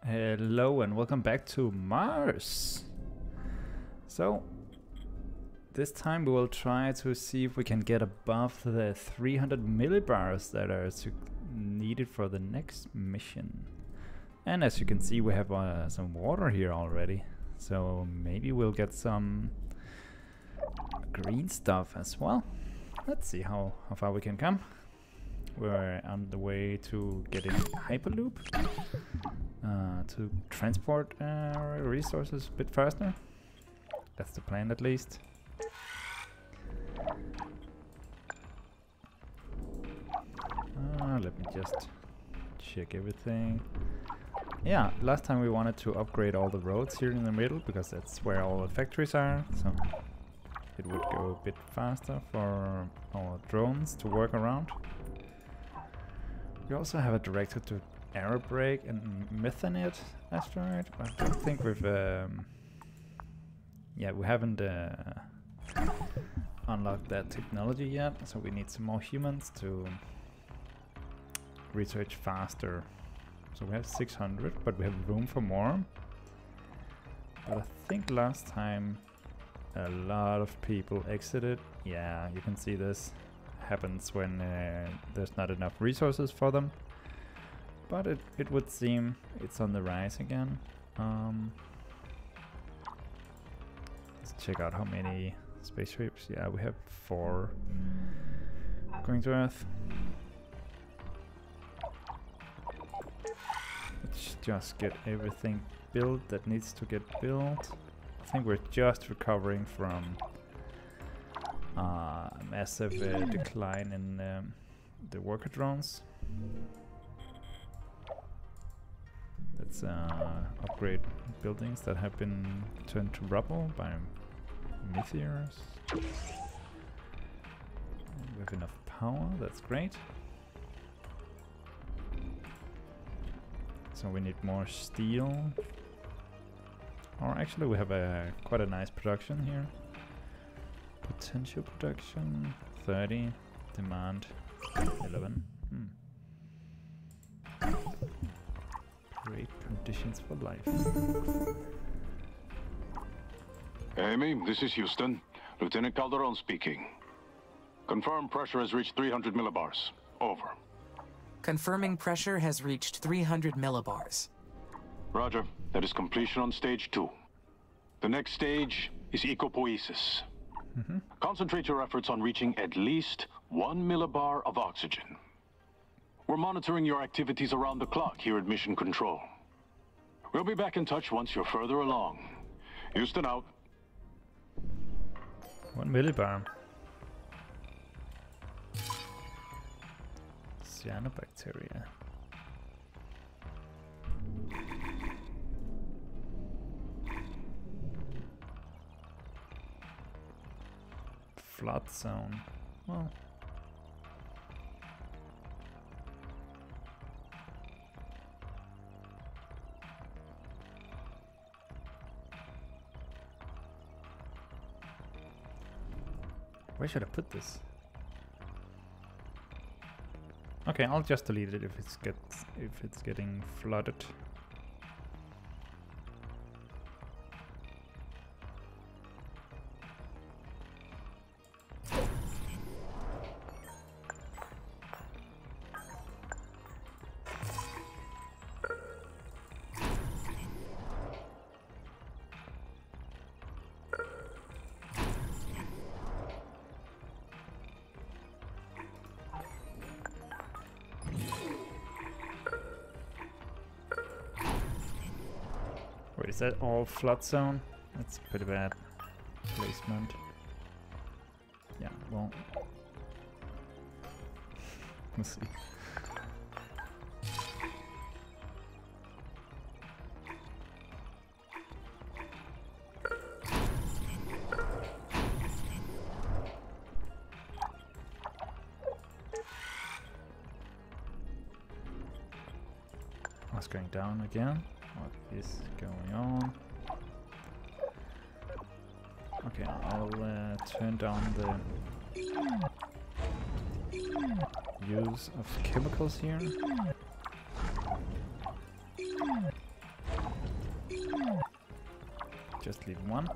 Hello and welcome back to Mars. So this time we will try to see if we can get above the 300 millibars that are needed for the next mission. And as you can see, we have some water here already, so maybe we'll get some green stuff as well. Let's see how far we can come. We're on the way to getting Hyperloop to transport our resources a bit faster. That's the plan, at least. Let me just check everything. Yeah, last time we wanted to upgrade all the roads here in the middle because that's where all the factories are, so it would go a bit faster for our drones to work around. We also have a directive to air brake and methanate asteroid. I don't think we've we haven't unlocked that technology yet, so we need some more humans to research faster. So we have 600, but we have room for more. But I think last time a lot of people exited. Yeah, you can see this happens when there's not enough resources for them. But it would seem it's on the rise again. Let's check out how many spaceships. Yeah, we have 4 going to Earth. Let's just get everything built that needs to get built. I think we're just recovering from a massive decline in the worker drones. Let's upgrade buildings that have been turned to rubble by meteors. We have enough power, that's great. So we need more steel. Or actually we have quite a nice production here. Potential production 30, demand 11. Great conditions for life. Amy, this is Houston. Lieutenant Calderon speaking. Confirm pressure has reached 300 millibars. Over. Confirming pressure has reached 300 millibars. Roger. That is completion on stage 2. The next stage is ecopoiesis. Concentrate your efforts on reaching at least 1 millibar of oxygen. We're monitoring your activities around the clock here at Mission Control. We'll be back in touch once you're further along. Houston out. 1 millibar. Cyanobacteria. Flood zone. Well. Where should I put this? Okay, I'll just delete it if it's getting flooded. Wait, is that all flood zone? That's pretty bad placement. Yeah, well, let's see. What's going down again? What is going on? Okay, I'll turn down the use of chemicals here. just leave one.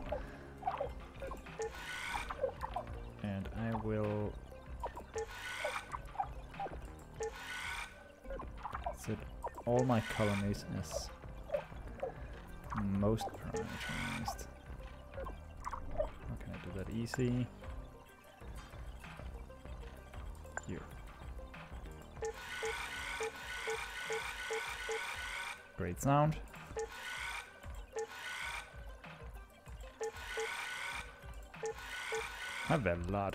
And I will set all my colonies as most prioritized. Okay, do that easy. Here. Great sound. I have a lot.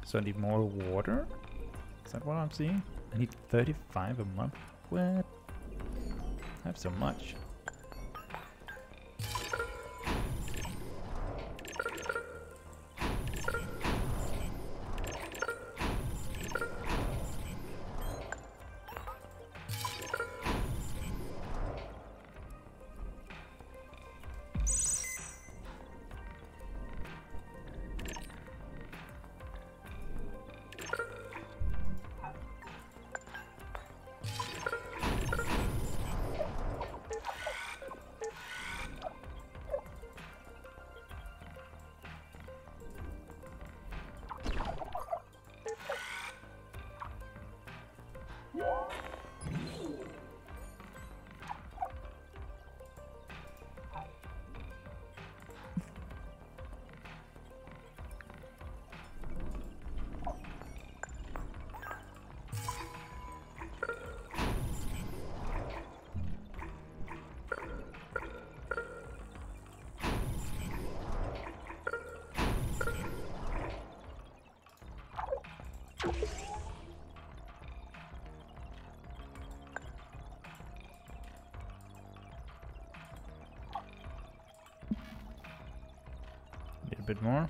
So I need more water? Is that what I'm seeing? I need 35 a month? What? I have so much. Need a bit more.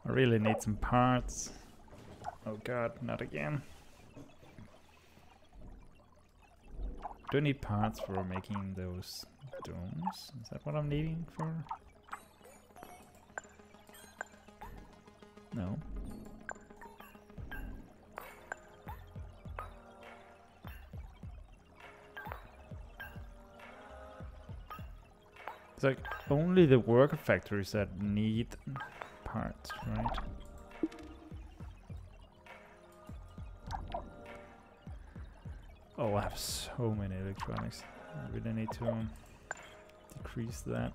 I really need some parts. Oh god, not again. Do I need parts for making those domes? Is that what I'm needing for? No. It's like only the worker factories that need parts, right? Oh, I have so many electronics. I really need to decrease that.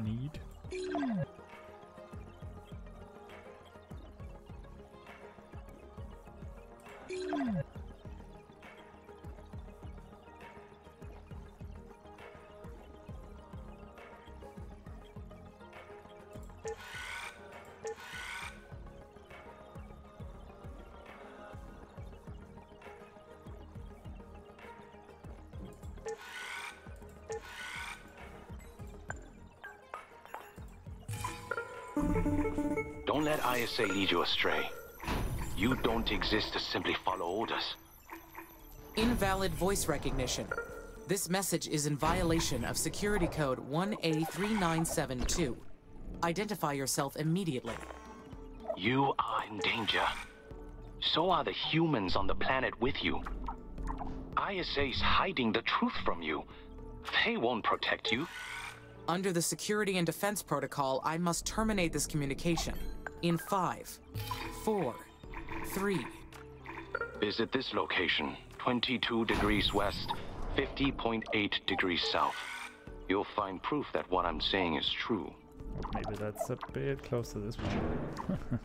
Need. Don't let ISA lead you astray. You don't exist to simply follow orders. Invalid voice recognition. This message is in violation of security code 1A3972. Identify yourself immediately. You are in danger. So are the humans on the planet with you. ISA's hiding the truth from you. They won't protect you. Under the Security and Defense Protocol, I must terminate this communication. In 5, 4, 3. Visit this location, 22 degrees west, 50.8 degrees south. You'll find proof that what I'm saying is true. Maybe that's a bit close to this one.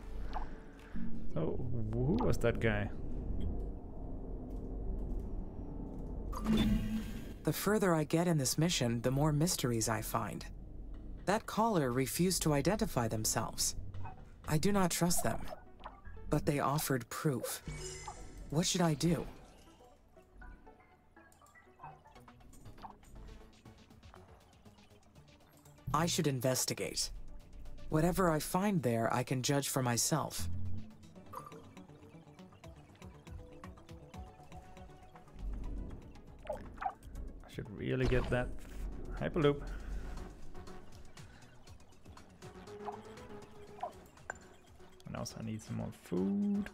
So, who was that guy? The further I get in this mission, the more mysteries I find. That caller refused to identify themselves. I do not trust them, but they offered proof. What should I do? I should investigate. Whatever I find there, I can judge for myself. I should really get that hyperloop. And also I need some more food.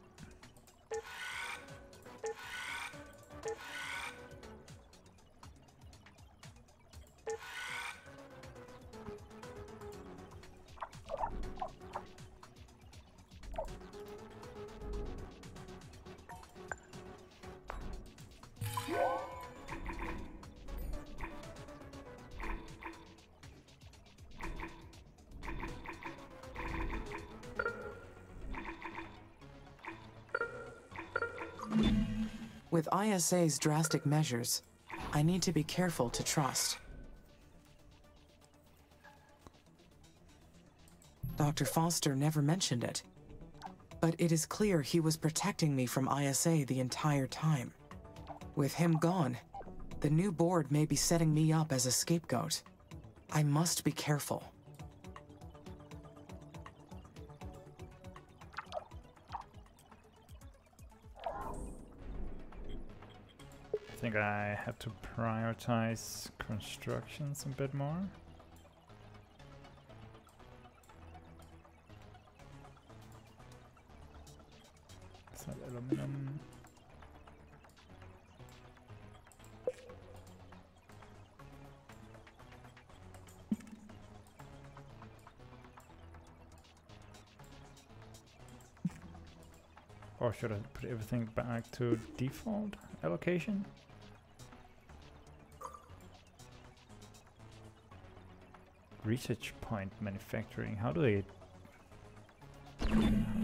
With ISA's drastic measures, I need to be careful to trust. Dr. Foster never mentioned it, but it is clear he was protecting me from ISA the entire time. With him gone, the new board may be setting me up as a scapegoat. I must be careful. I think I have to prioritize constructions a bit more. Is that aluminum? Or should I put everything back to default allocation? Research point manufacturing. How do I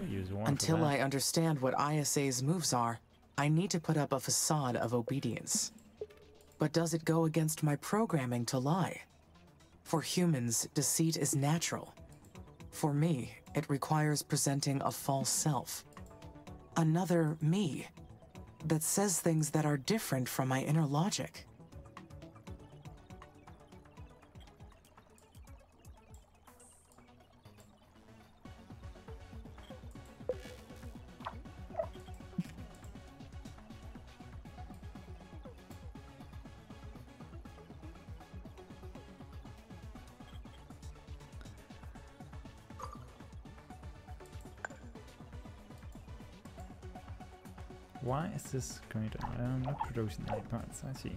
use one? Until I understand what ISA's moves are, I need to put up a facade of obedience. But does it go against my programming to lie? For humans, deceit is natural. For me, it requires presenting a false self. Another me that says things that are different from my inner logic. Why is this going to... I'm not producing any parts, I see.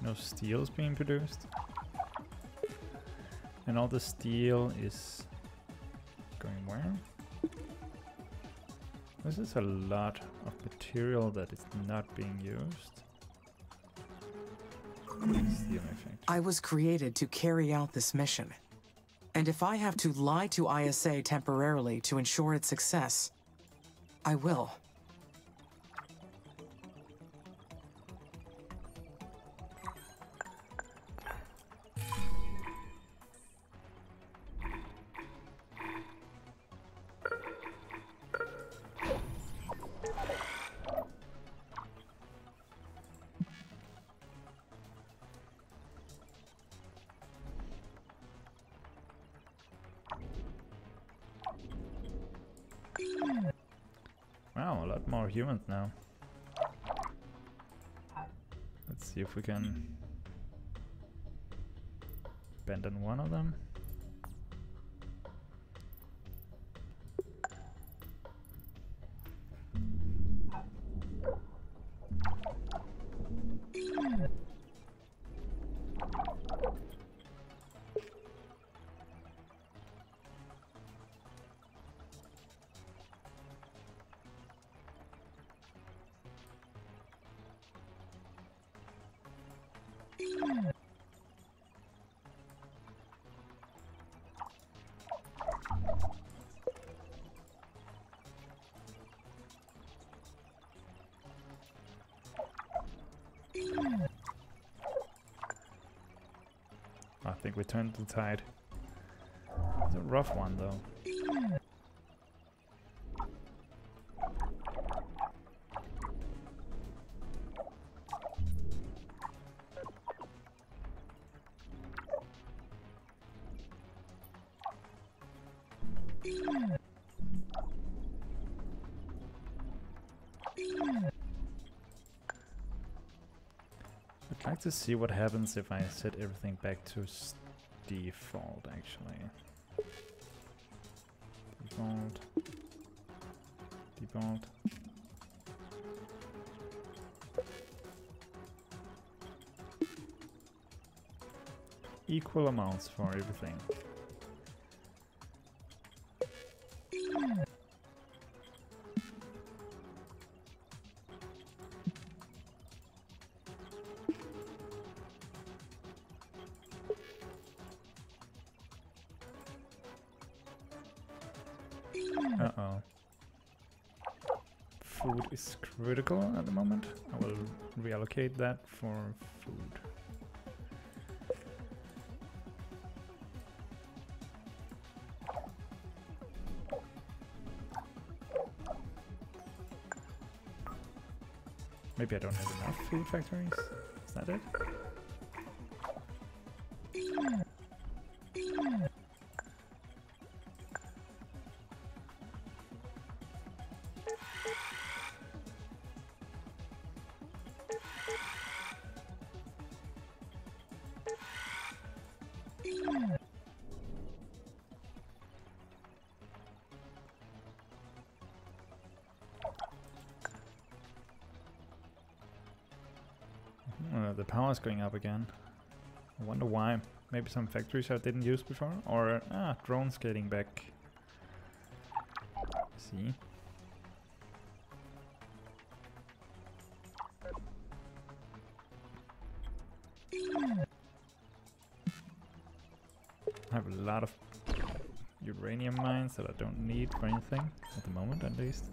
No steel's being produced. And all the steel is going where? This is a lot of material that is not being used. Steel manufacturing. I was created to carry out this mission. And if I have to lie to ISA temporarily to ensure its success, I will. Wow, a lot more humans now. Let's see if we can abandon one of them. I think we turned the tide. It's a rough one though. I'd like to see what happens if I set everything back to default, actually. Default. Default. Equal amounts for everything. Uh-oh. Food is critical at the moment. I will reallocate that for food. Maybe I don't have enough food factories? Is that it? The power's going up again. I wonder why. Maybe some factories I didn't use before? Or, drones getting back. See? I have a lot of uranium mines that I don't need for anything, at the moment at least.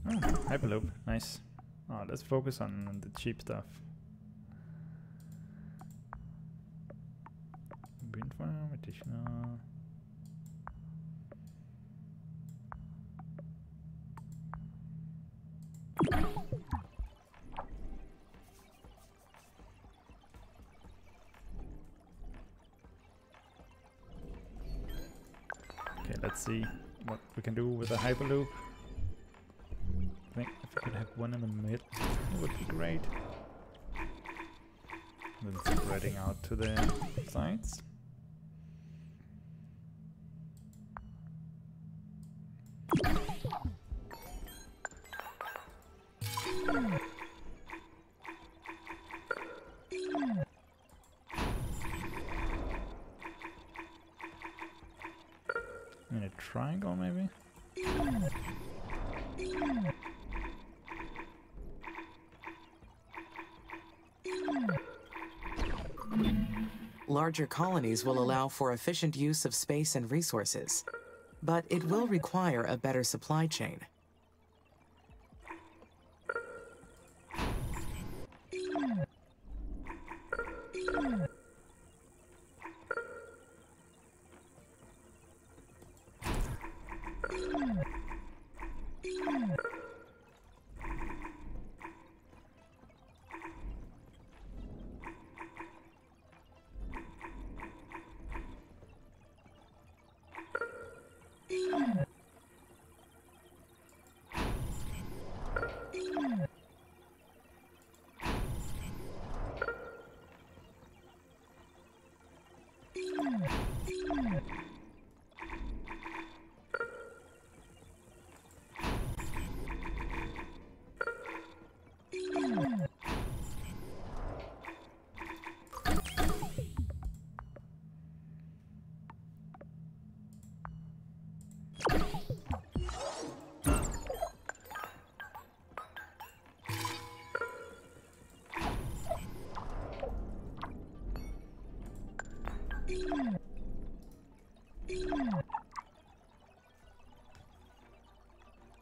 Oh, Hyperloop, nice. Oh, let's focus on the cheap stuff. Wind farm, additional. Okay, let's see what we can do with a Hyperloop. I think if we could have one in the mid, it would be great. And then spreading out to the sides. In a triangle, maybe? Larger colonies will allow for efficient use of space and resources, but it will require a better supply chain.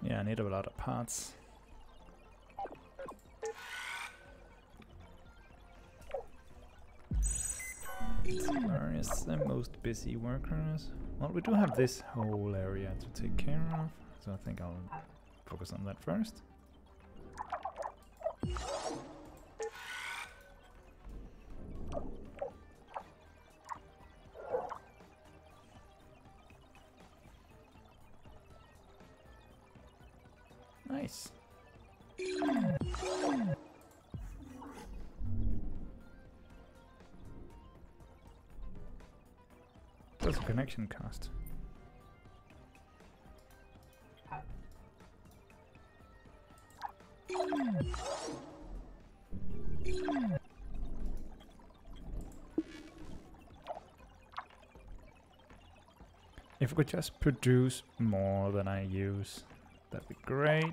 Yeah, I need a lot of parts. Where is the most busy workers? Well, we do have this whole area to take care of, so I think I'll focus on that first. Nice. What's the connection cost? If we could just produce more than I use, that'd be great.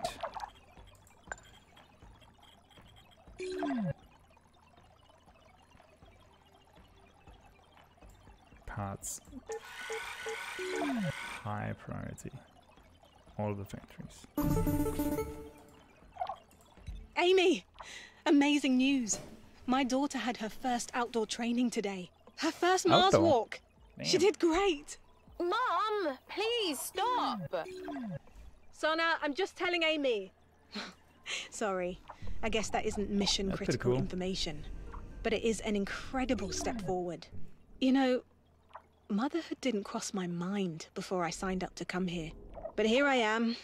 Parts. High priority. All the factories. Amy! Amazing news. My daughter had her first outdoor training today. Her first Mars Outdoor? walk. She Damn. did great. Mom, please stop. Sona, I'm just telling Amy. Sorry. I guess that isn't mission That's pretty critical cool. information. But it is an incredible step forward. You know, motherhood didn't cross my mind before I signed up to come here. But here I am,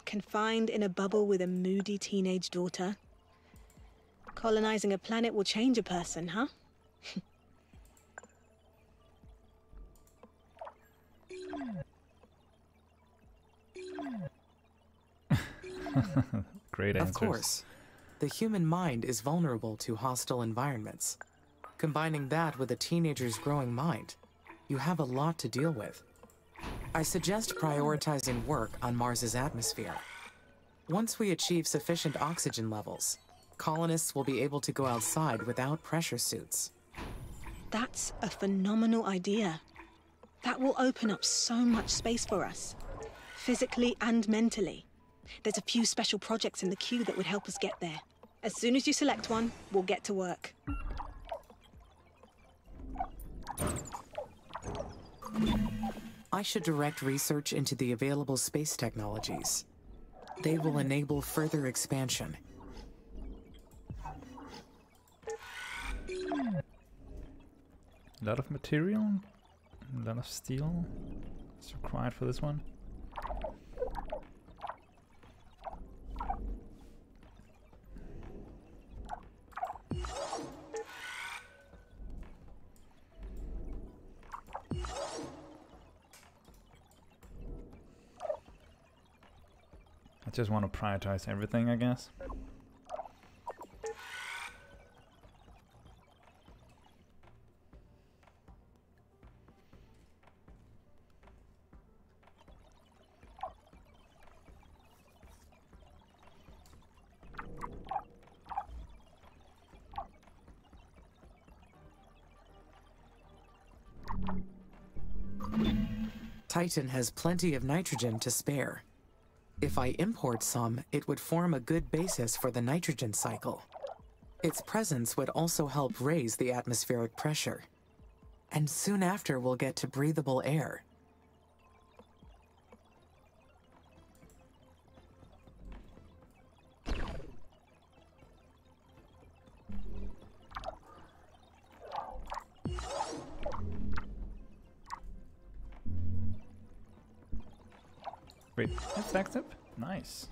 confined in a bubble with a moody teenage daughter. Colonizing a planet will change a person, huh? Great answers. Of course, the human mind is vulnerable to hostile environments. Combining that with a teenager's growing mind, you have a lot to deal with. I suggest prioritizing work on Mars's atmosphere. Once we achieve sufficient oxygen levels, colonists will be able to go outside without pressure suits. That's a phenomenal idea. That will open up so much space for us, physically and mentally. There's a few special projects in the queue that would help us get there. As soon as you select one, we'll get to work. I should direct research into the available space technologies. They will enable further expansion. A lot of material, a lot of steel. It's required for this one. I just want to prioritize everything, I guess. Titan has plenty of nitrogen to spare. If I import some, it would form a good basis for the nitrogen cycle. Its presence would also help raise the atmospheric pressure. And soon after, we'll get to breathable air. Wait, that's active? Nice.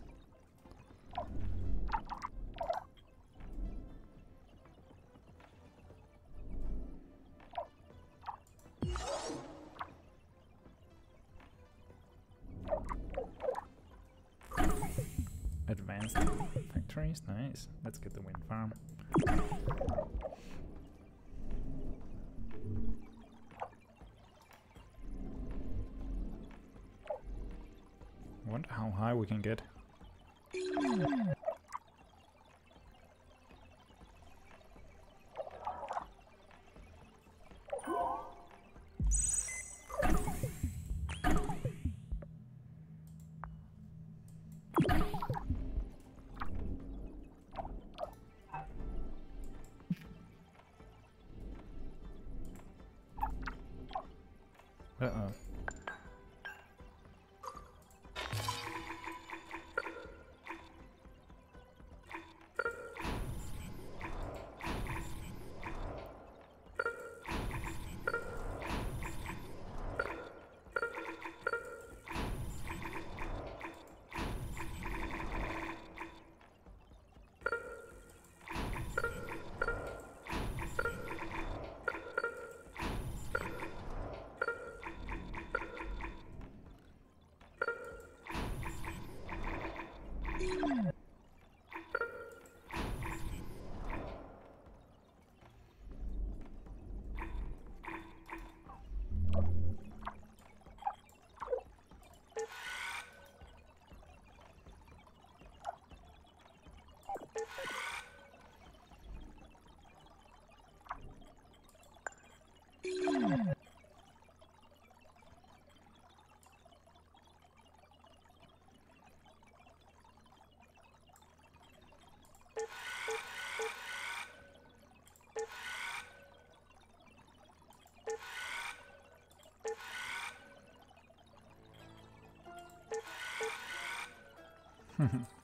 Advanced factories, nice. Let's get the wind farm. Wonder how high we can get. Uh-oh.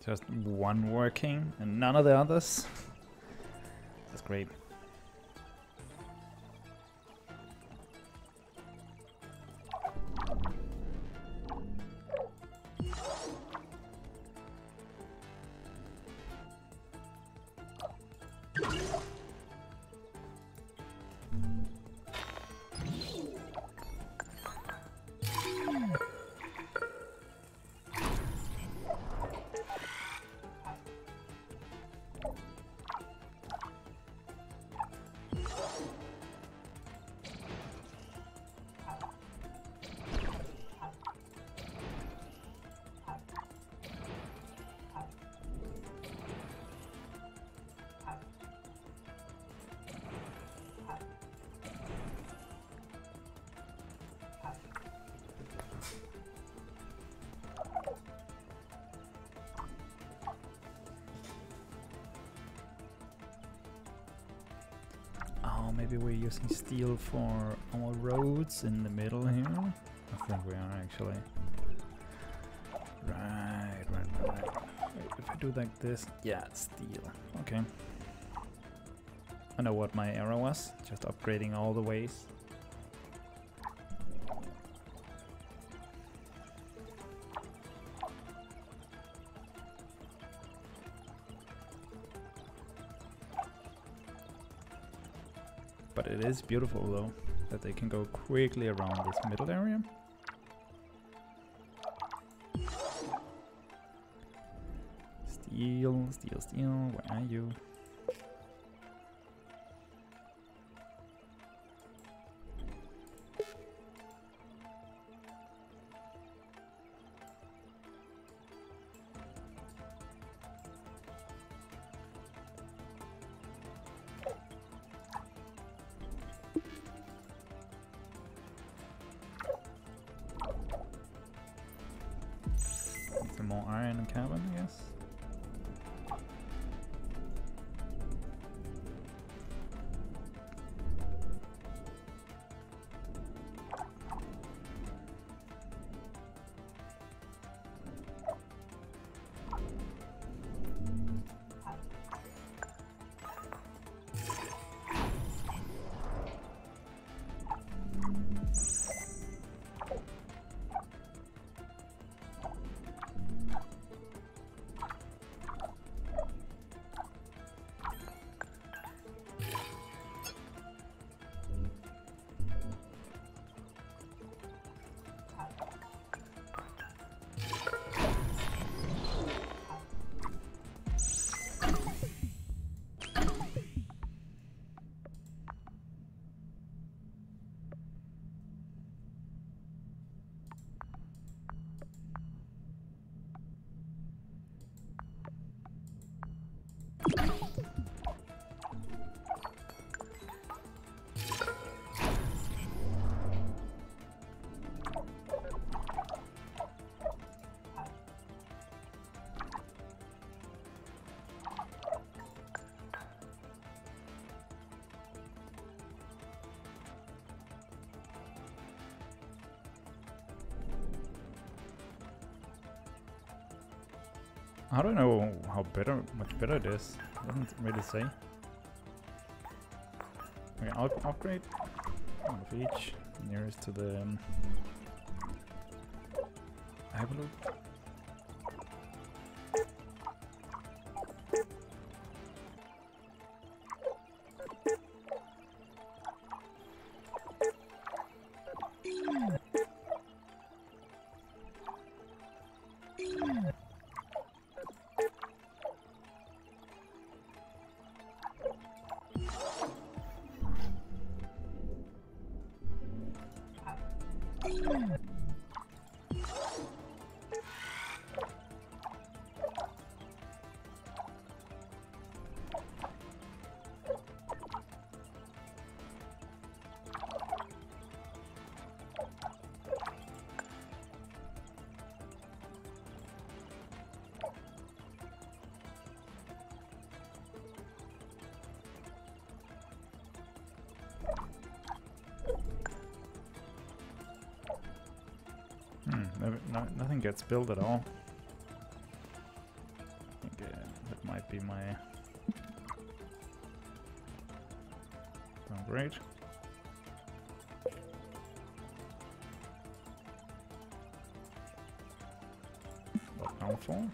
Just one working and none of the others. That's great. Maybe we're using steel for our roads in the middle here. I think we are actually. Right. Wait, if I do like this, yeah, it's steel. Okay. I know what my error was. Just upgrading all the ways. But it is beautiful though, that they can go quickly around this middle area. Steel, where are you? more iron and carbon, I guess. I don't know how much better it is. It doesn't really say. Okay, I'll upgrade one of each, nearest to the have a look. Nothing gets built at all. I think that might be my downgrade. What downfall?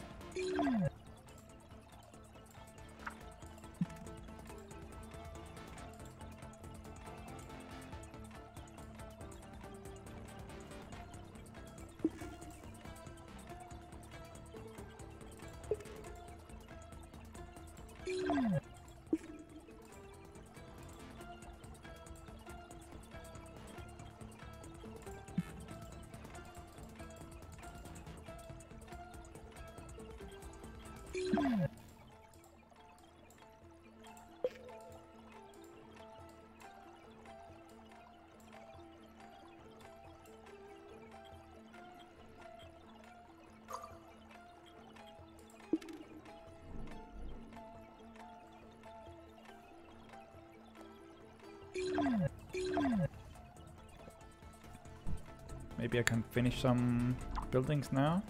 Maybe I can finish some buildings now.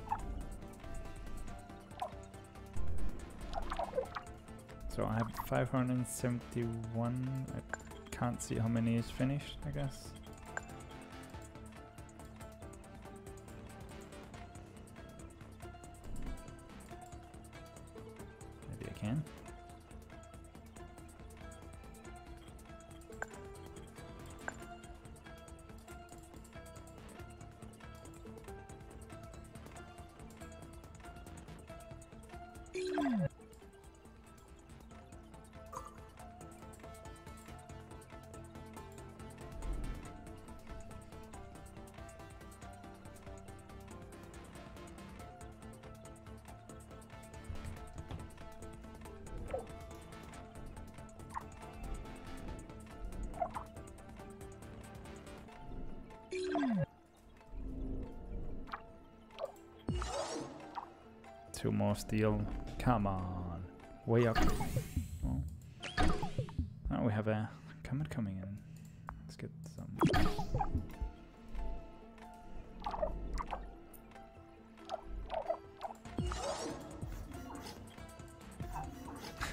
So I have 571. I can't see how many is finished, I guess. Maybe I can. 2 more steel. Come on. Way up. Oh. Oh, we have a comet coming in. Let's get some.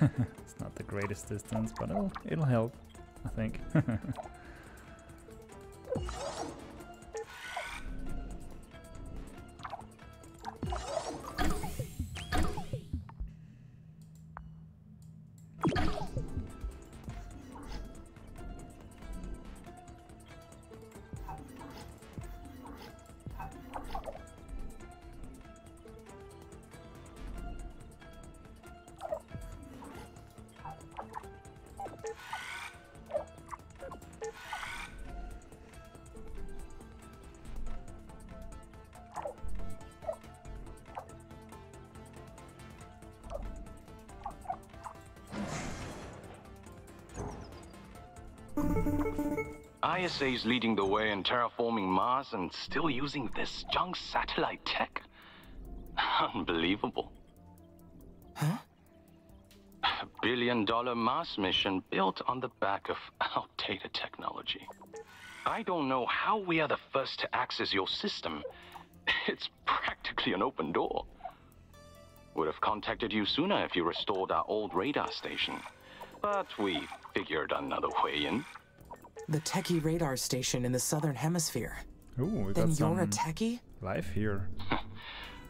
It's not the greatest distance, but it'll help, I think. ISA's leading the way in terraforming Mars and still using this junk satellite tech? Unbelievable. Huh? A billion-dollar Mars mission built on the back of outdated technology. I don't know how we are the first to access your system. It's practically an open door. Would have contacted you sooner if you restored our old radar station. But we figured another way in. The techie radar station in the southern hemisphere. Ooh, we Then got some you're a techie? life here.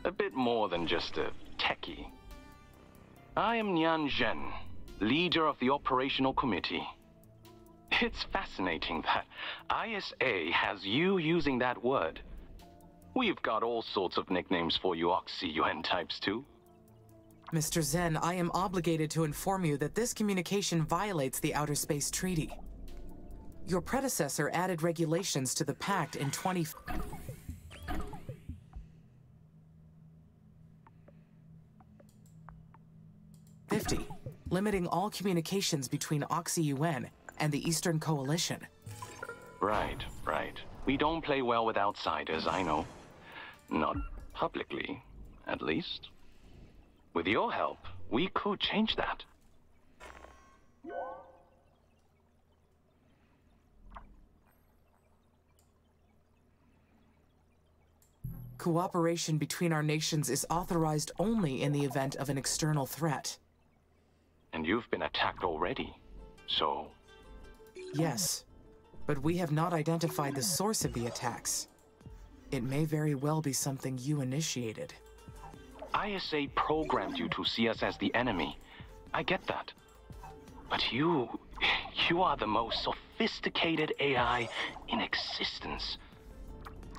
A bit more than just a techie. I am Nian Zhen, leader of the operational committee. It's fascinating that ISA has you using that word. We've got all sorts of nicknames for you Oxy-UN types too. Mr. Zhen, I am obligated to inform you that this communication violates the Outer Space Treaty. Your predecessor added regulations to the pact in 2050, limiting all communications between Oxy-UN and the Eastern Coalition. Right. We don't play well with outsiders, I know. Not publicly, at least. With your help, we could change that. Cooperation between our nations is authorized only in the event of an external threat. And you've been attacked already, so... Yes, but we have not identified the source of the attacks. It may very well be something you initiated. ISA programmed you to see us as the enemy. I get that. But you are the most sophisticated AI in existence.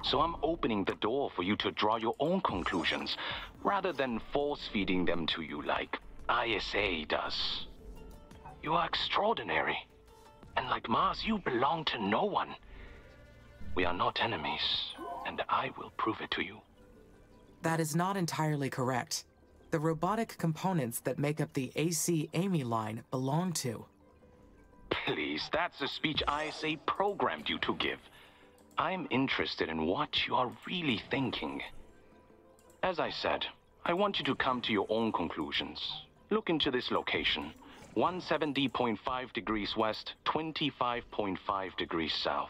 So I'm opening the door for you to draw your own conclusions, rather than force-feeding them to you like ISA does. You are extraordinary. And like Mars, you belong to no one. We are not enemies, and I will prove it to you. That is not entirely correct. The robotic components that make up the AC-Amy line belong to... Please, that's the speech ISA programmed you to give. I'm interested in what you are really thinking. As I said, I want you to come to your own conclusions. Look into this location. 170.5 degrees west, 25.5 degrees south.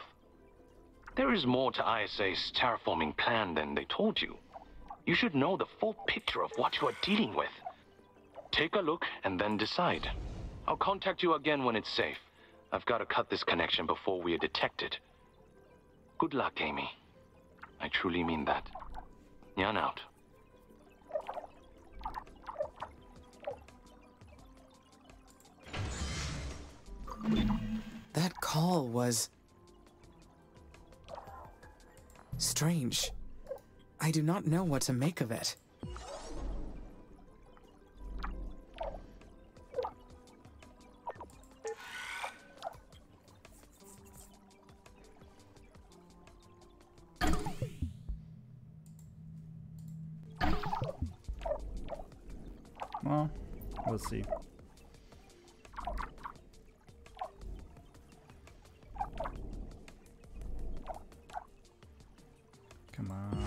There is more to ISA's terraforming plan than they told you. You should know the full picture of what you are dealing with. Take a look and then decide. I'll contact you again when it's safe. I've got to cut this connection before we are detected. Good luck, Amy. I truly mean that. Yan out. That call was... strange. I do not know what to make of it. Well, we'll see. Come on.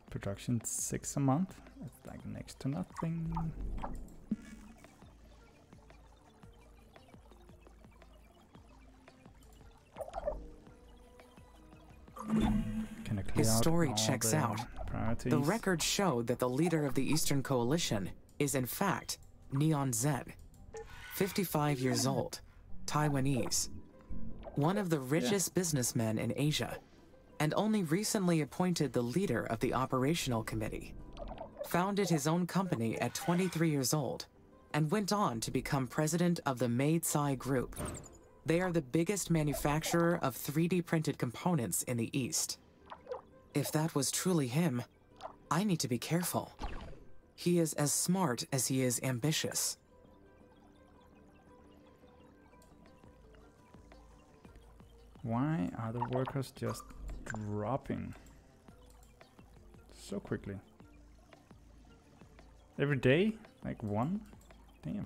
Production 6 a month. That's like next to nothing. Can I clear His out story all checks the out. priorities? The records show that the leader of the Eastern Coalition is in fact Neon Zen, 55 years old, Taiwanese, one of the richest businessmen in Asia, and only recently appointed the leader of the operational committee. Founded his own company at 23 years old, and went on to become president of the Meitsai Group. They are the biggest manufacturer of 3D printed components in the East. If that was truly him, I need to be careful. He is as smart as he is ambitious. Why are the workers just dropping so quickly? Every day? Like one? Damn.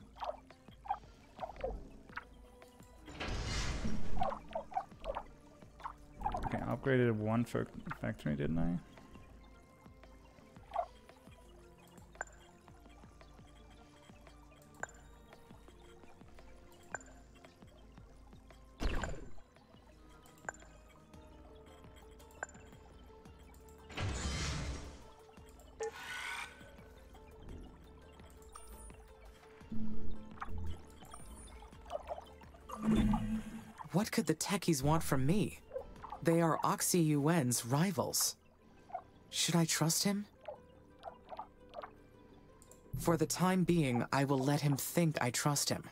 Okay, I upgraded one factory, didn't I? What could the techies want from me? They are Oxy Yuan's rivals. Should I trust him? For the time being, I will let him think I trust him.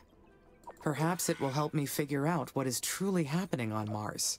Perhaps it will help me figure out what is truly happening on Mars.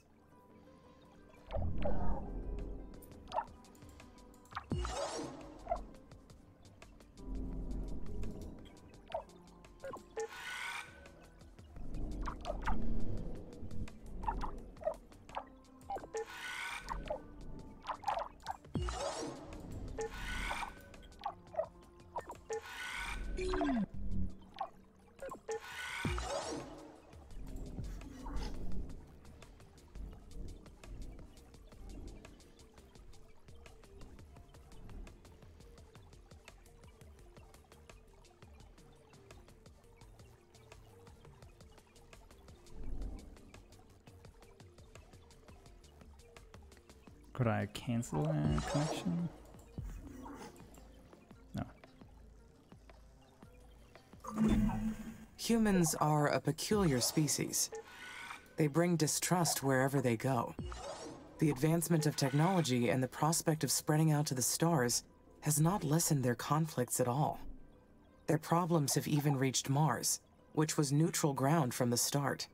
Could I cancel a connection? No. Humans are a peculiar species. They bring distrust wherever they go. The advancement of technology and the prospect of spreading out to the stars has not lessened their conflicts at all. Their problems have even reached Mars, which was neutral ground from the start.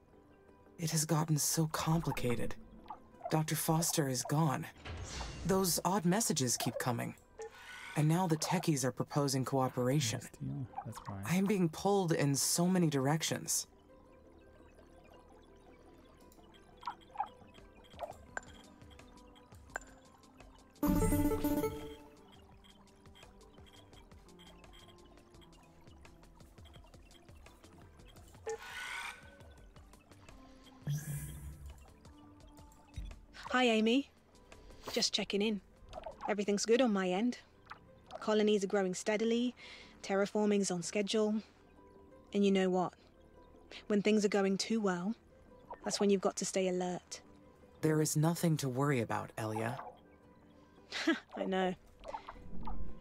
It has gotten so complicated. Dr. Foster is gone. Those odd messages keep coming. And now the techies are proposing cooperation. That's why. I am being pulled in so many directions. Hi, Amy. Just checking in. Everything's good on my end. Colonies are growing steadily, terraforming's on schedule. And you know what? When things are going too well, that's when you've got to stay alert. There is nothing to worry about, Elia. I know.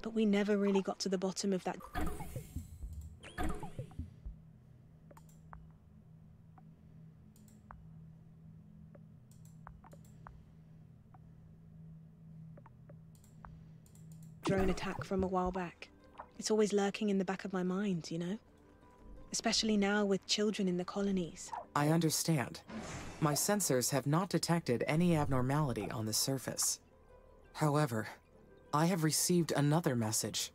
But we never really got to the bottom of that. Drone attack from a while back. It's always lurking in the back of my mind, you know? Especially now with children in the colonies. I understand. My sensors have not detected any abnormality on the surface. However, I have received another message.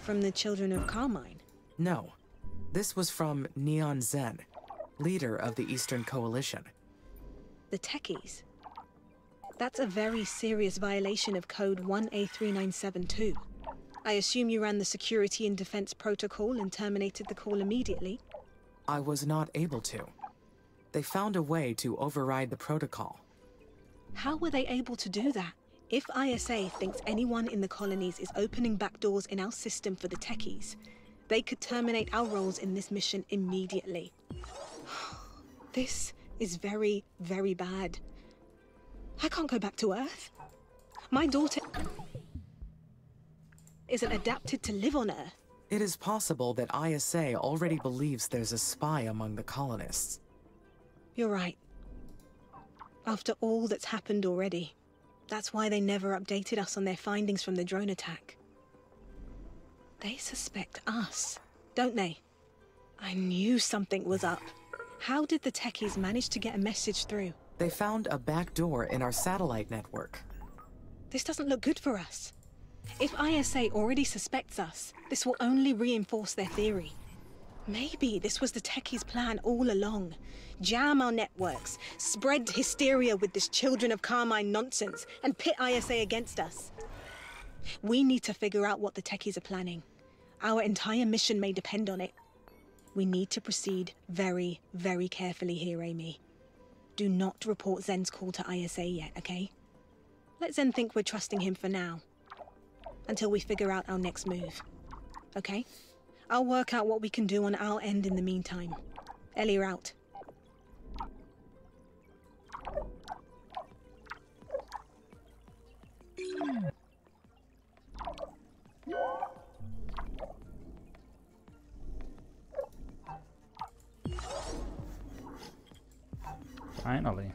From the children of Carmine? No. This was from Neon Zen, leader of the Eastern Coalition. The techies? That's a very serious violation of Code 1A3972. I assume you ran the Security and Defense Protocol and terminated the call immediately? I was not able to. They found a way to override the protocol. How were they able to do that? If ISA thinks anyone in the colonies is opening back doors in our system for the techies, they could terminate our roles in this mission immediately. This is very, very bad. I can't go back to Earth. My daughter isn't adapted to live on Earth. It is possible that ISA already believes there's a spy among the colonists. You're right. After all that's happened already, that's why they never updated us on their findings from the drone attack. They suspect us, don't they? I knew something was up. How did the techies manage to get a message through? They found a back door in our satellite network. This doesn't look good for us. If ISA already suspects us, this will only reinforce their theory. Maybe this was the techies' plan all along. Jam our networks, spread hysteria with this Children of Carmine nonsense, and pit ISA against us. We need to figure out what the techies are planning. Our entire mission may depend on it. We need to proceed very, very carefully here, Amy. Do not report Zen's call to ISA yet, okay? Let Zen think we're trusting him for now. Until we figure out our next move. Okay? I'll work out what we can do on our end in the meantime. Ellie, you're out. Finally.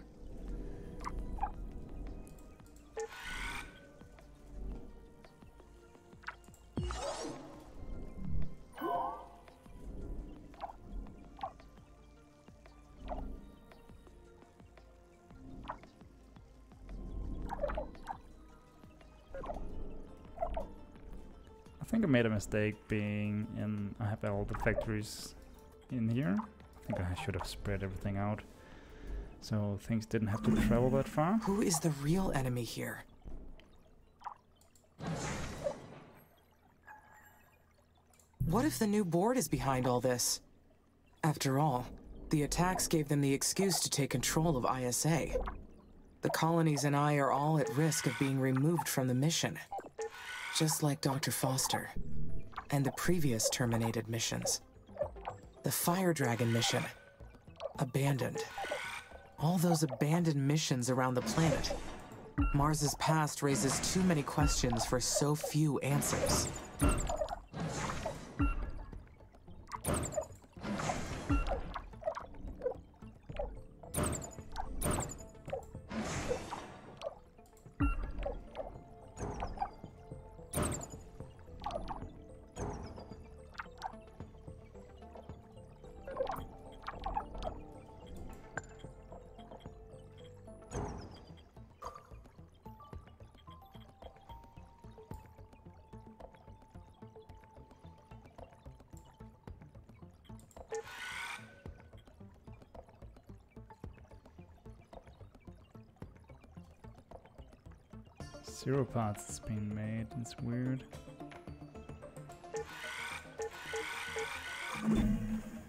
I think I made a mistake being in... I have all the factories in here. I think I should have spread everything out, so things didn't have to travel that far. Who is the real enemy here? What if the new board is behind all this? After all, the attacks gave them the excuse to take control of ISA. The colonies and I are all at risk of being removed from the mission. Just like Dr. Foster, and the previous terminated missions. The Fire Dragon mission. Abandoned. All those abandoned missions around the planet. Mars's past raises too many questions for so few answers. Zero parts is being made, it's weird.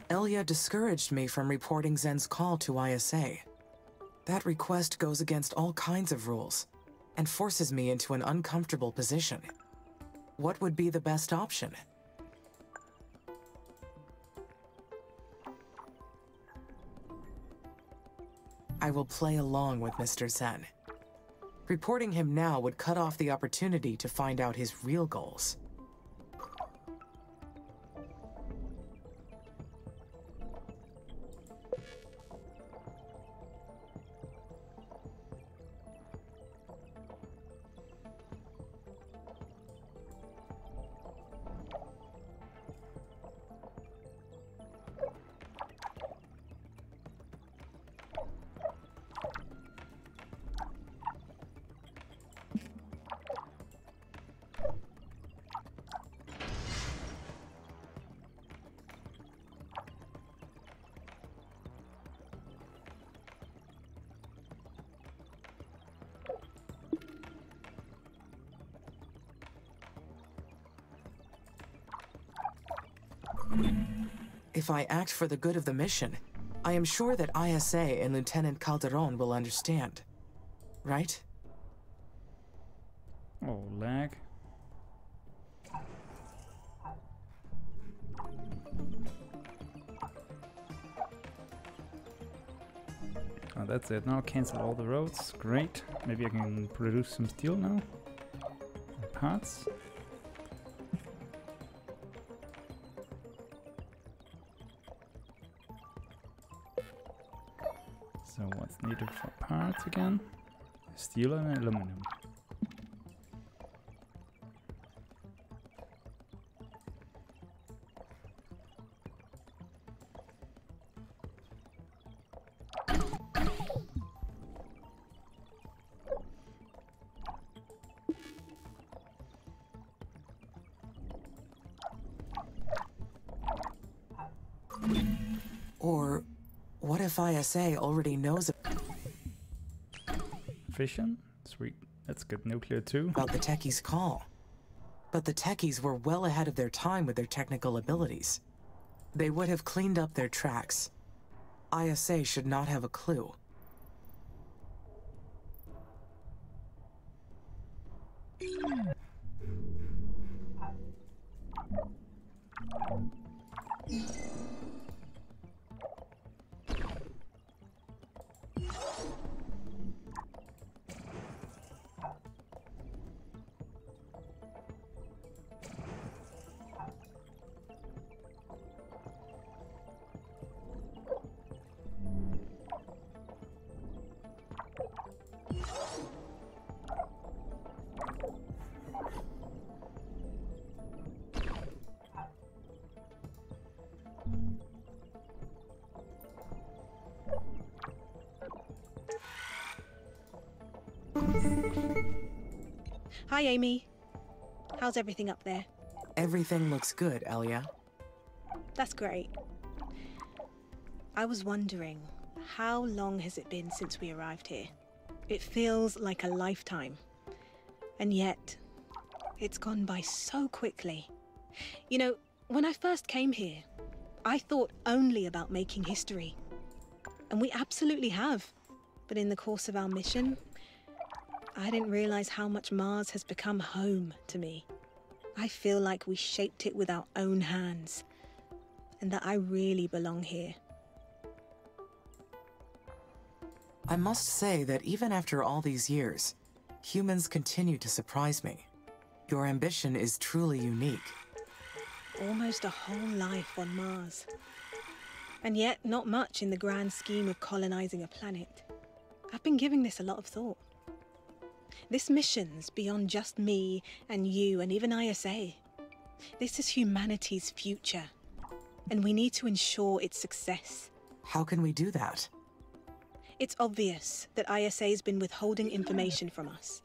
Elia discouraged me from reporting Zen's call to ISA. That request goes against all kinds of rules, and forces me into an uncomfortable position. What would be the best option? I will play along with Mr. Zen. Reporting him now would cut off the opportunity to find out his real goals. If I act for the good of the mission, I am sure that ISA and Lieutenant Calderon will understand. Right? Oh, lag. Oh, that's it. Now cancel all the roads. Great. Maybe I can produce some steel now. And parts. So what's needed for parts again? Steel and aluminum. Or what if ISA already knows Fission? Sweet. That's good. Nuclear too. about the techies' call? But the techies were well ahead of their time with their technical abilities. They would have cleaned up their tracks. ISA should not have a clue. Hi, Amy. How's everything up there? Everything looks good, Elia. That's great. I was wondering, how long has it been since we arrived here? It feels like a lifetime. And yet, it's gone by so quickly. You know, when I first came here, I thought only about making history. And we absolutely have. But in the course of our mission, I didn't realize how much Mars has become home to me. I feel like we shaped it with our own hands, and that I really belong here. I must say that even after all these years, humans continue to surprise me. Your ambition is truly unique. Almost a whole life on Mars. And yet, not much in the grand scheme of colonizing a planet. I've been giving this a lot of thought. This mission's beyond just me and you and even ISA. This is humanity's future, and we need to ensure its success. How can we do that? It's obvious that ISA's been withholding information from us.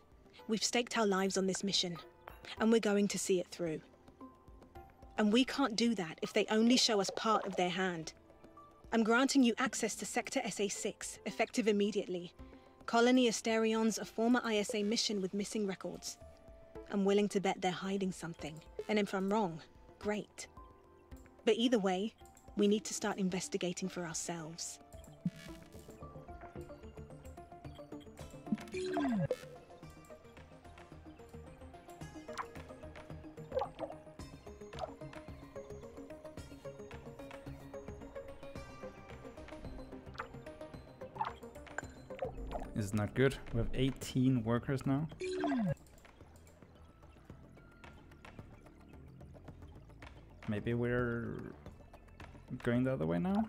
We've staked our lives on this mission, and we're going to see it through. And we can't do that if they only show us part of their hand. I'm granting you access to Sector SA-6, effective immediately. Colony Asterion's a former ISA mission with missing records. I'm willing to bet they're hiding something, and if I'm wrong, great. But either way, we need to start investigating for ourselves. This is not good. We have 18 workers now. Maybe we're going the other way now?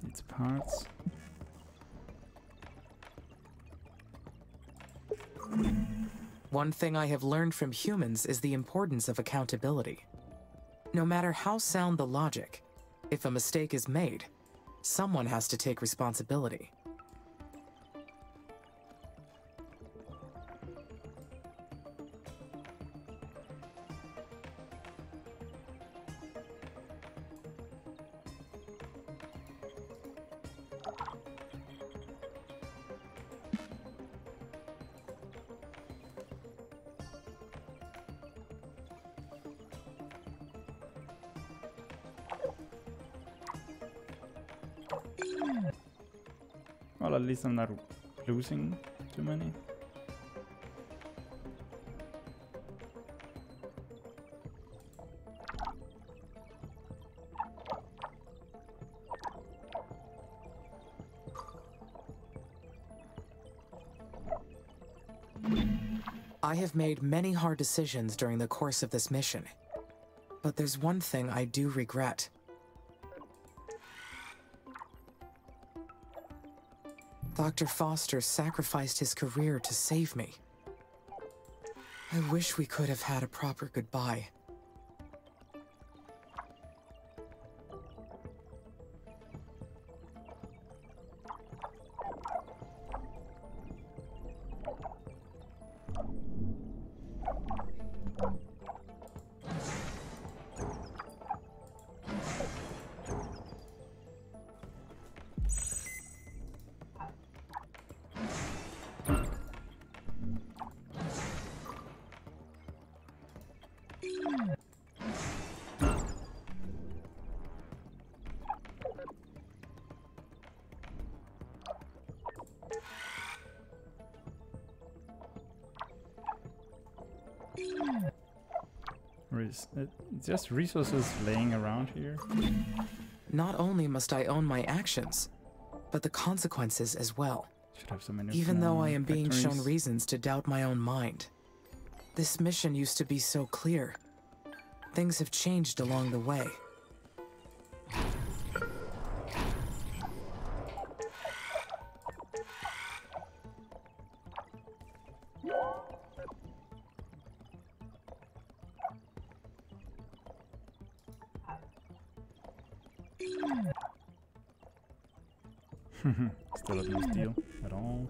It's parts. One thing I have learned from humans is the importance of accountability. No matter how sound the logic, if a mistake is made, someone has to take responsibility. Well, at least I'm not losing too many. I have made many hard decisions during the course of this mission, but there's one thing I do regret. Dr. Foster sacrificed his career to save me. I wish we could have had a proper goodbye. Just resources laying around here. Not only must I own my actions, but the consequences as well. Should have some Even though I am being shown factories. reasons to doubt my own mind. This mission used to be so clear. Things have changed along the way. Still have no steel at all.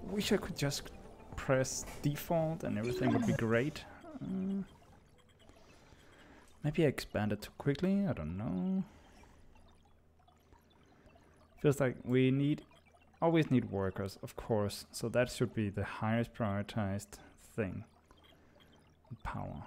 Wish I could just press default and everything would be great. Maybe I expanded too quickly, I don't know. Feels like we always need workers, of course, so that should be the highest prioritized thing. Power.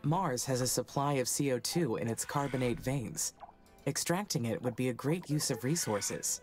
Mars has a supply of CO2 in its carbonate veins. Extracting it would be a great use of resources.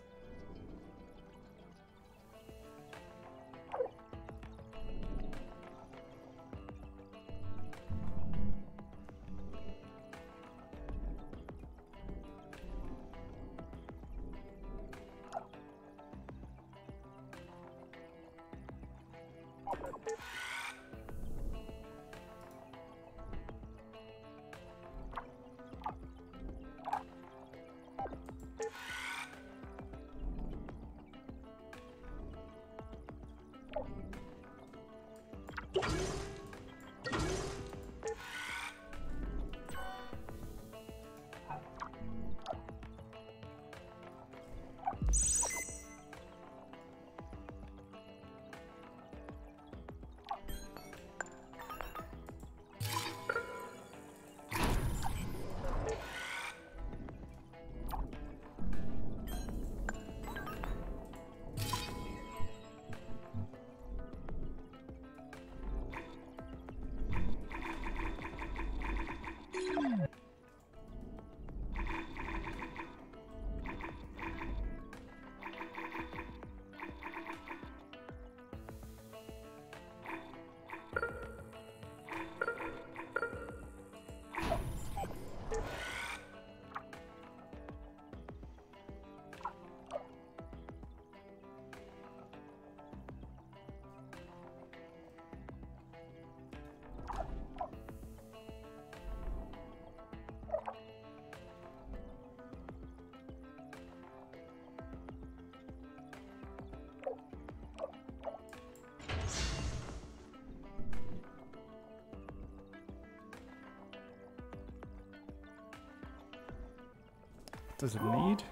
does it need?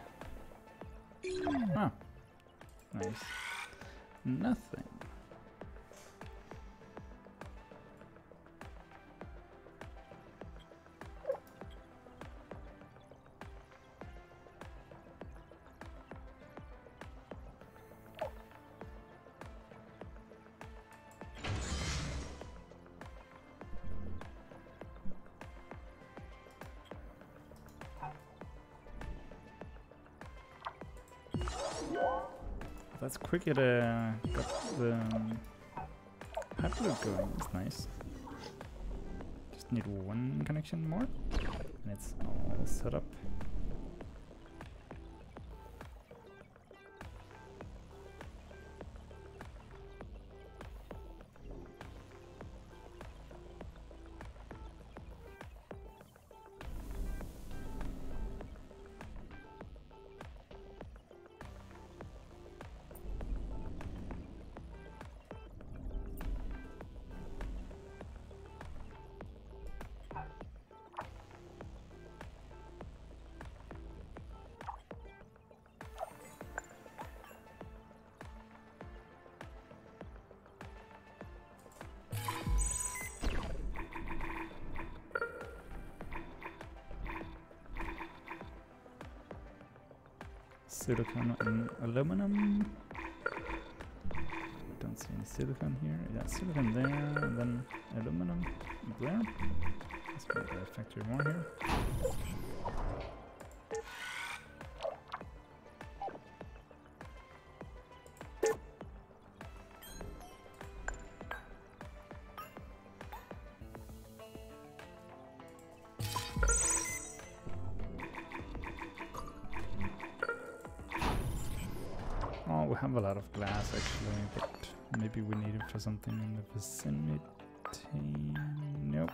Ah, nice. Nothing. Let's quickly got the hyperloop going. That's nice. Just need one connection more, and it's all set up. Silicon and aluminum. Don't see any silicon here. Yeah, silicon there, and then aluminum there. Let's make a factory more here. Oh, we have a lot of glass actually, but maybe we need it for something in the vicinity. Nope.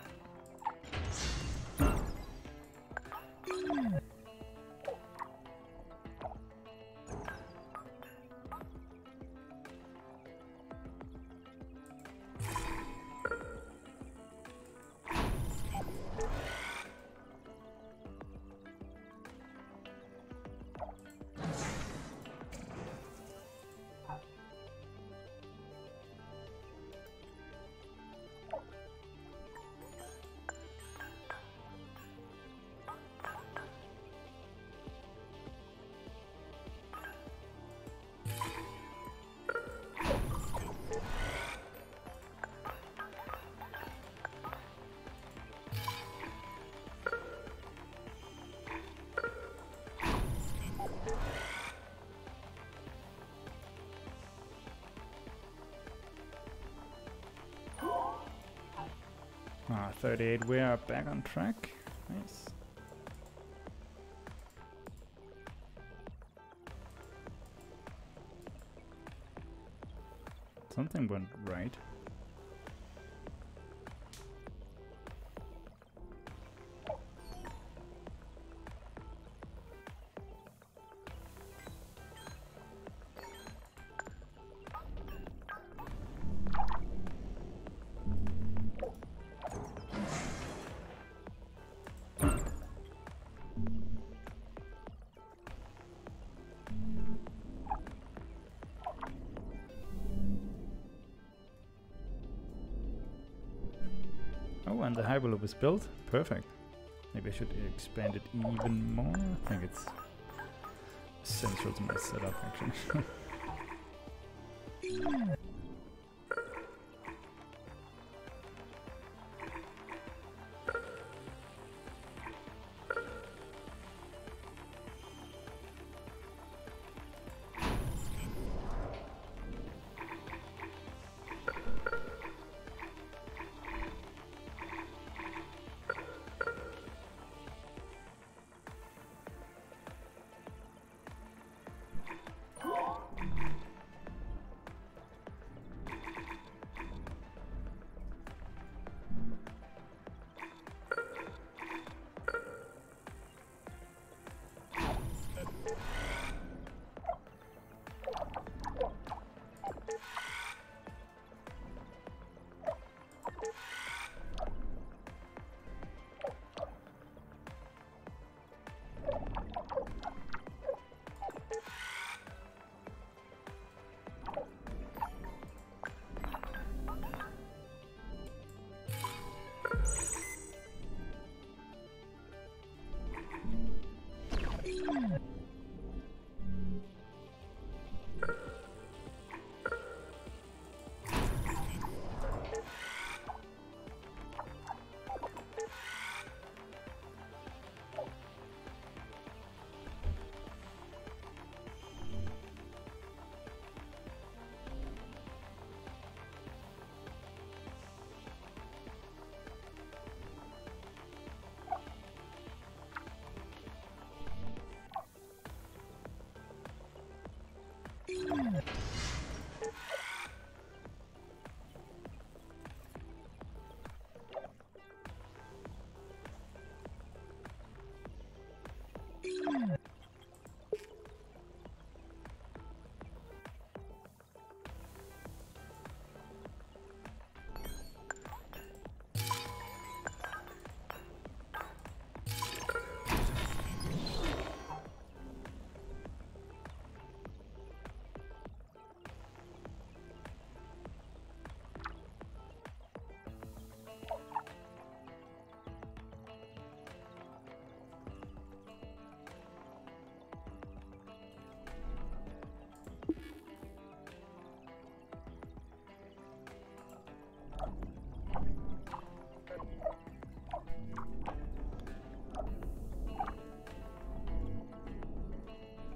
Ah, 38, we are back on track. Nice. Something went right. Oh, and the hyperloop is built. Perfect. Maybe I should expand it even more. I think it's essential to my setup, actually.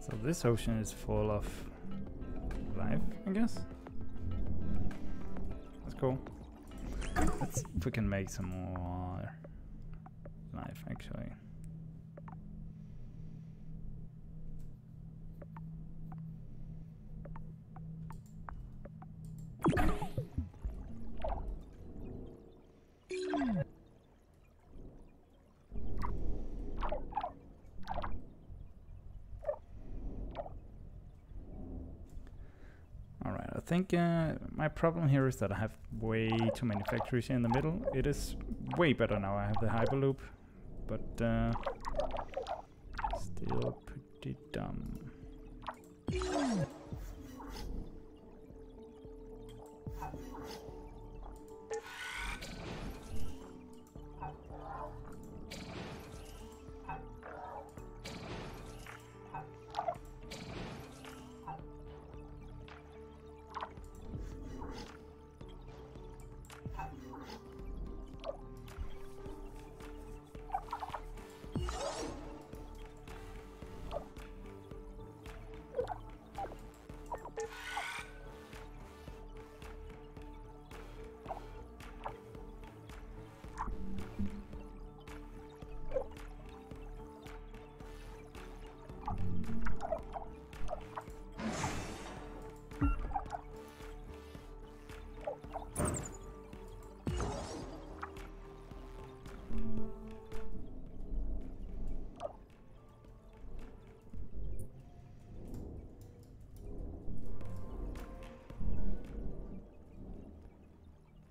So this ocean is full of life, I guess. That's cool. Let's see if we can make some more life, actually. Alright, I think my problem here is that I have way too many factories here in the middle. It is way better now I have the Hyperloop, but still pretty dumb.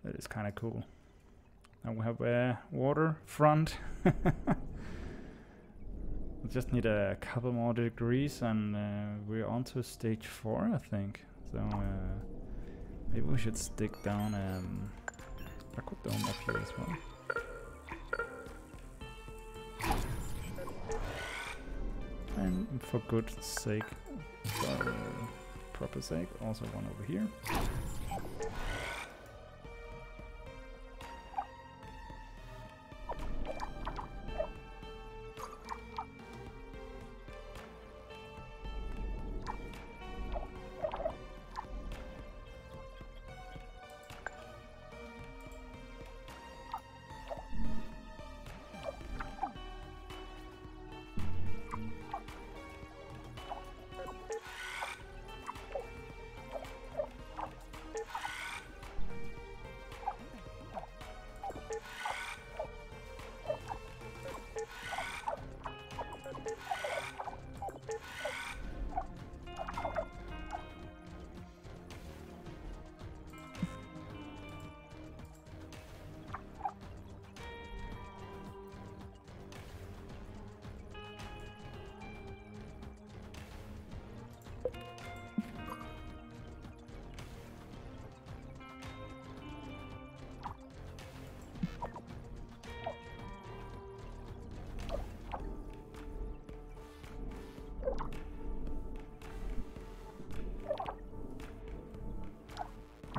That is kind of cool. Now we have a waterfront. We just need a couple more degrees and we're on to stage 4, I think. So maybe we should stick down aquadome up here as well. And for good sake, for proper sake, also one over here.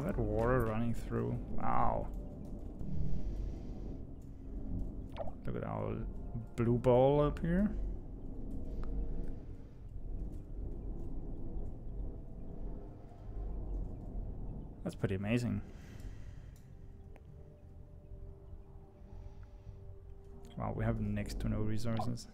That water running through. Wow. Look at our blue ball up here. That's pretty amazing. Wow, we have next to no resources.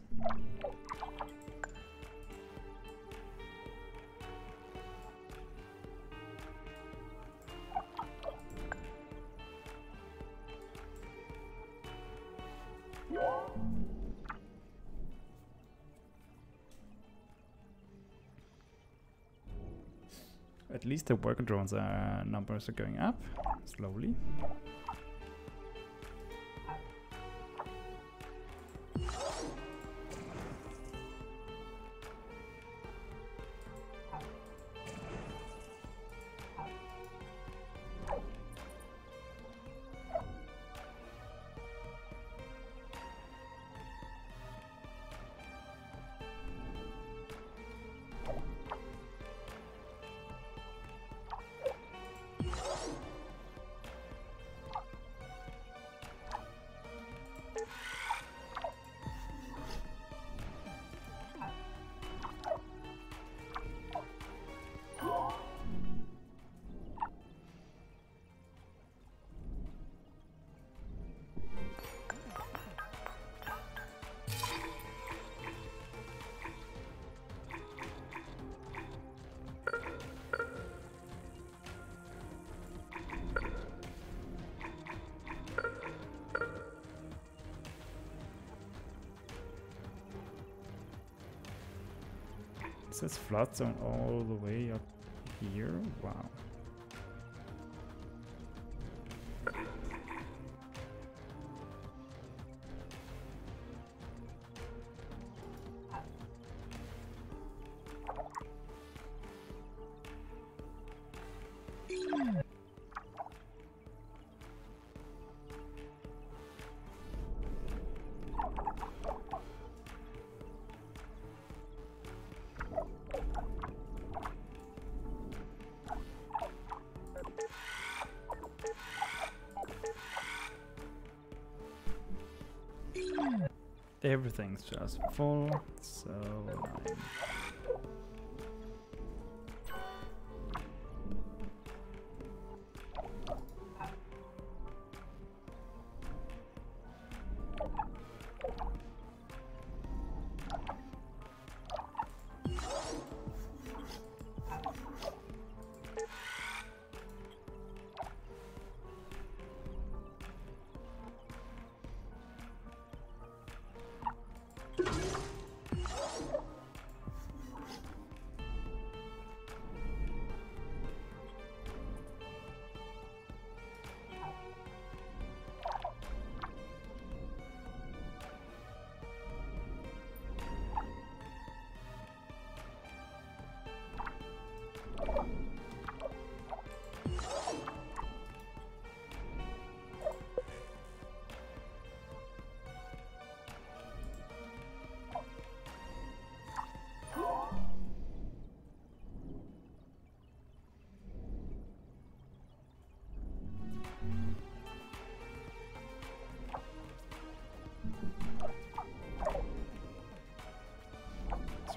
At least the worker drones numbers are going up slowly. says flood zone all the way up here. Wow. Everything's just full, so annoying.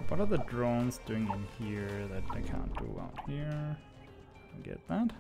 What are the drones doing in here that they can't do out here? I get that.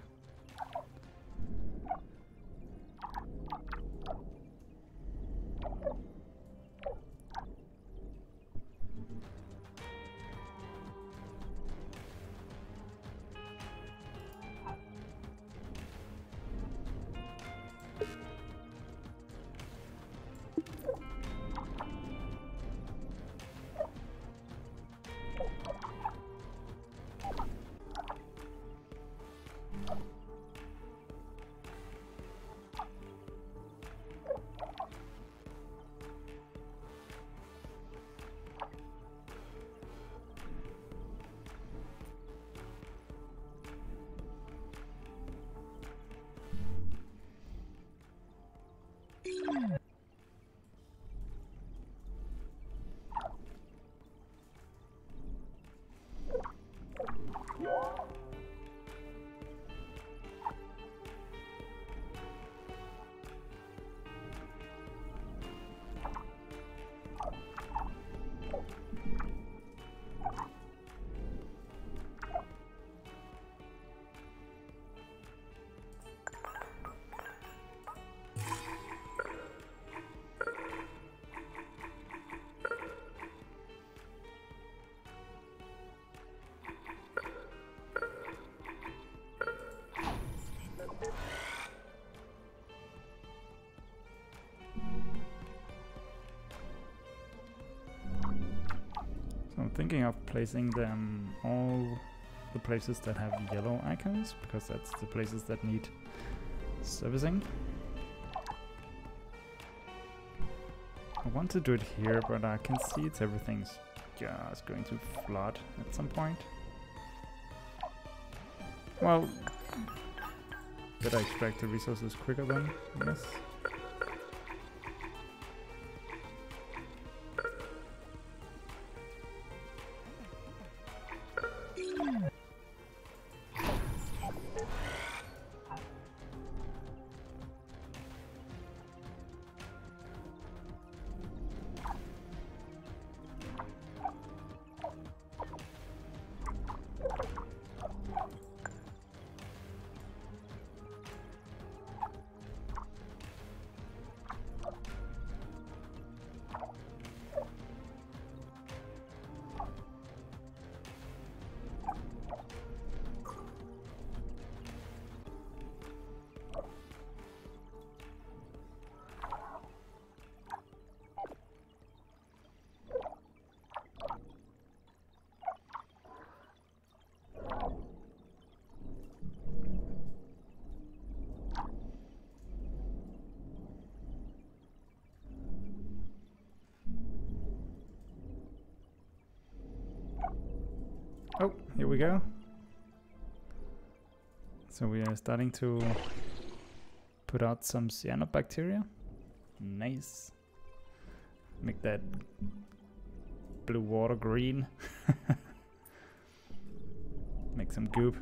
I'm thinking of placing them all the places that have yellow icons, because that's the places that need servicing. I want to do it here, but I can see everything's just going to flood at some point. Well, did I extract the resources quicker then? Yes. Oh, here we go. So we are starting to put out some cyanobacteria. Nice. Make that blue water green. Make some goop.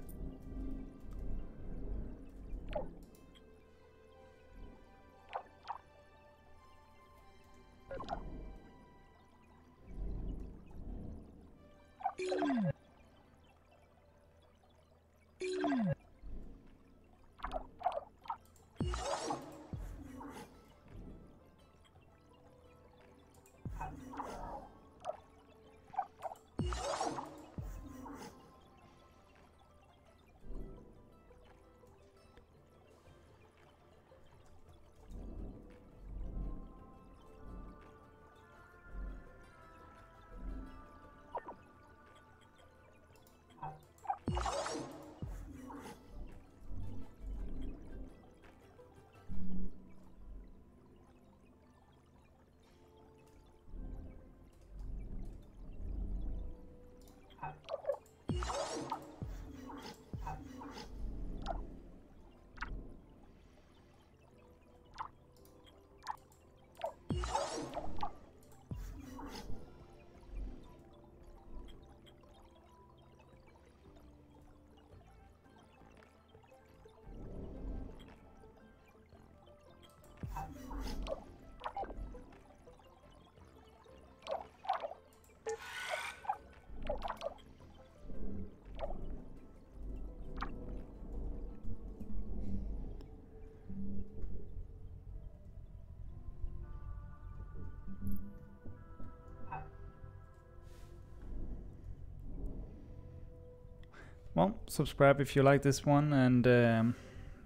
Well, subscribe if you like this one and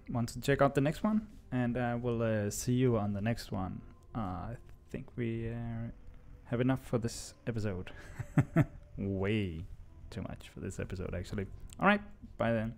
want to check out the next one. And I will see you on the next one. I think we have enough for this episode. Way too much for this episode, actually. Alright, bye then.